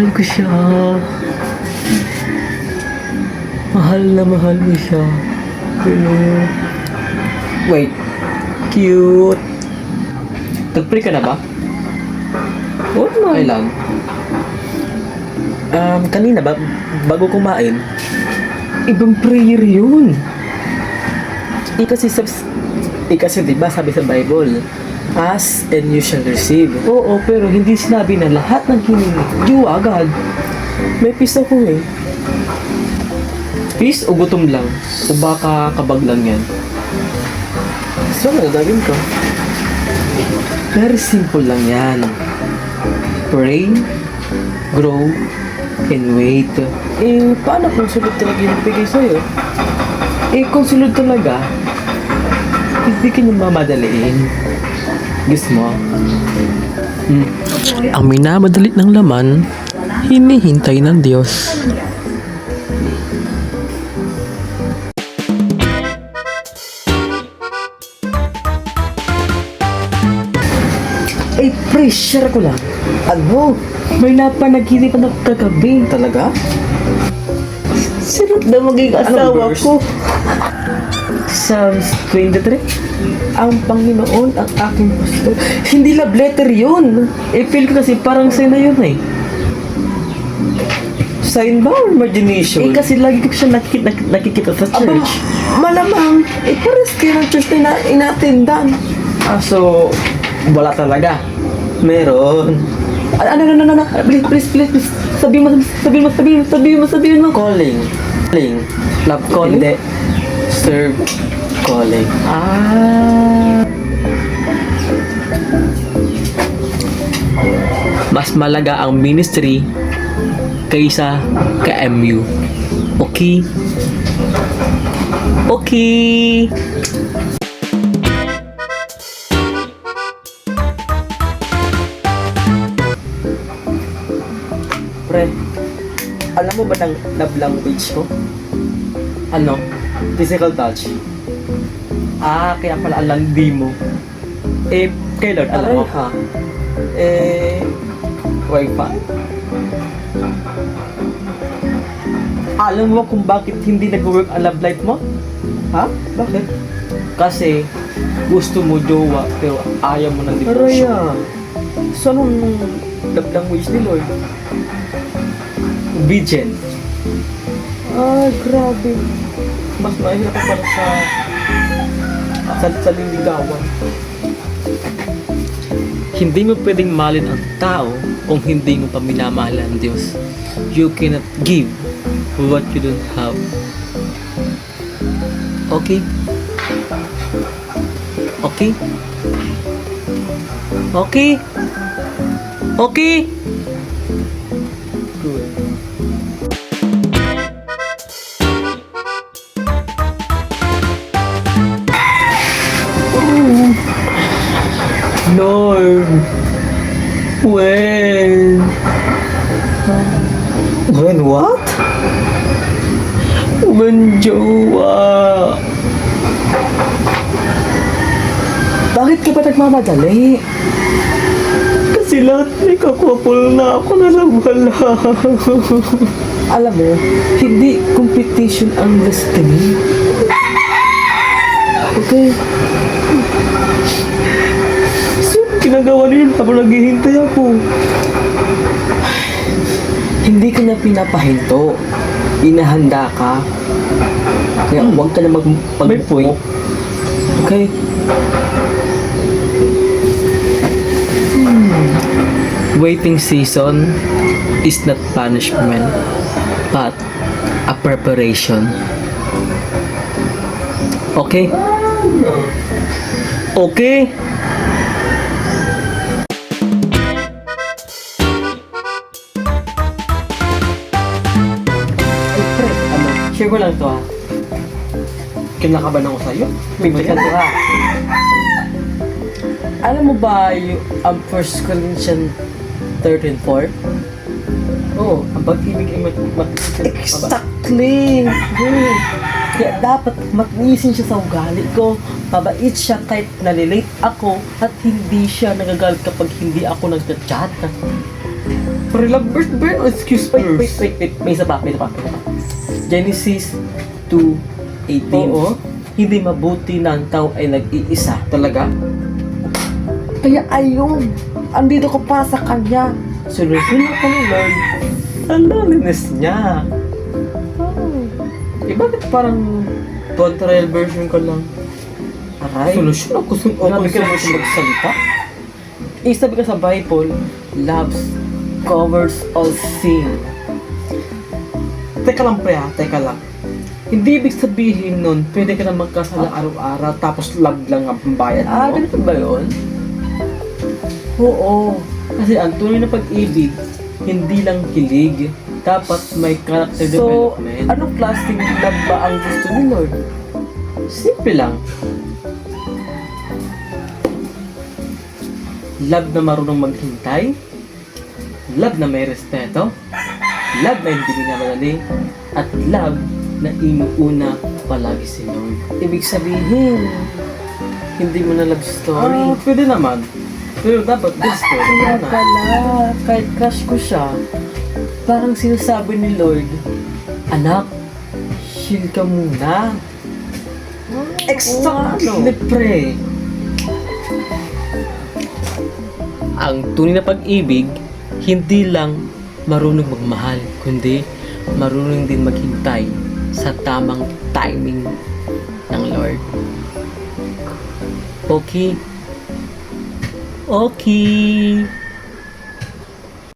Mahal ko siya. Mahal na mahal mo siya. Wait. Cute. Nag-pray ka na ba? Oo naman. Kailan? Kanina ba? Bago kumain? Ibang prayer yun. Kasi diba sabi sa Bible, ask and you shall receive. Oo, pero hindi sinabi na lahat ng hiningi you agad. May peace ako eh. Peace o gutom lang? O baka kabag lang yan? So, nagagawin ko. Very simple lang yan. Pray, grow, and wait. Paano kung sunod talaga yung bigay sa'yo? Kung sunod talaga, hindi ka niyo mamadaliin. Gusto mo? Ang minamadali ng laman, hinihintay ng Diyos. Share ko lang. Ano? May napanaginip na kagabi. Talaga? Sino na maging asawa ko? Psalms 23. Ang Panginoon ang aking pastor. Hindi love letter yun. Feel ko kasi parang sign na yun eh. Sign ba or imagination? Kasi lagi ko siya nakikita sa church. Malamang. Pares kayo ng church na inatindan. So, wala talaga. Meron. Ano. Please. Sabihin mo. Calling. Love calling? Hindi. Serve calling. Mas malaga ang ministry kaysa ka-MU. Okay? Okay. Pre, alam mo ba ng love language ko? Ano? Physical touch. Kaya pala ang landi mo. Kay Lord, alam mo? Ha? Wi-Fi? Alam mo kung bakit hindi nag-work ang love life mo? Ha? Bakit? Kasi gusto mo jowa pero ayaw mo ng divorce. Araya. So anong love language ni Lord? Obedient. Grabe. Mas mahirap pa pala sa liligawan. Hindi mo pwedeng mahalin ang tao kung hindi mo pa minamahal ang Diyos. You cannot give what you don't have. Okay? Okay? Okay? Okay? Good. Lord, when what? When jowa. Bakit ka ba nagmamadali? Kasi lahat may kakupol na ako na lang wala. Alam mo, hindi competition ang destiny. Okay? Ginagawa niyo habang naghihintay ako. Hindi ka na pinapahinto. Inahanda ka. Kaya huwag ka na mag-point. Okay? Waiting season is not punishment, but a preparation. Okay? Okay? Share ko lang to ha. Kinakabahan ako sa'yo. May ganito ha. Alam mo ba yung 1 Corinthians 13:4? Oo, ang pag-ibig ay Exactly! Kaya dapat matinisin siya sa ugali ko. Mabait siya kahit nalilate ako at hindi siya nagagalit kapag hindi ako nag-chat. For lovers, bird, oh, excuse me. Wait. May isa pa. Genesis 2:18. Oo. Hindi mabuti na ang tao ay nag-iisa. Talaga? Kaya ayun, andito ko pa sa kanya. Solusyon ka ni Lord. Ang loneliness niya. Eh, bakit parang tutorial version ka lang? Aray. Solusyon ako. Grabe ka naman magsalita. Eh, sabi ka sa Bible, loves covers all sin. Teka lang pre ha, teka lang. Hindi ibig sabihin nun, pwede ka na magkasala araw-araw tapos love lang ang bayad mo. Ganito ba yun? Oo. Kasi ang tunay na pag-ibig, hindi lang kilig. Dapat may character development. Anong klaseng love ba ang gusto ni Lord? Simple lang. Love na marunong maghintay. Love na may respeto. Love na hindi minamadali. At love na inuuna palagi si Lord. Ibig sabihin, hindi mo na love story. Pwede naman. Pero dapat good story. Kaya pala, kahit crush ko siya, Parang sinasabi ni Lord, anak, chill ka muna. Exactly, pre. Ang tunay na pag-ibig, hindi lang marunong magmahal, kundi marunong din maghintay sa tamang timing ng Lord. Okay? Okay.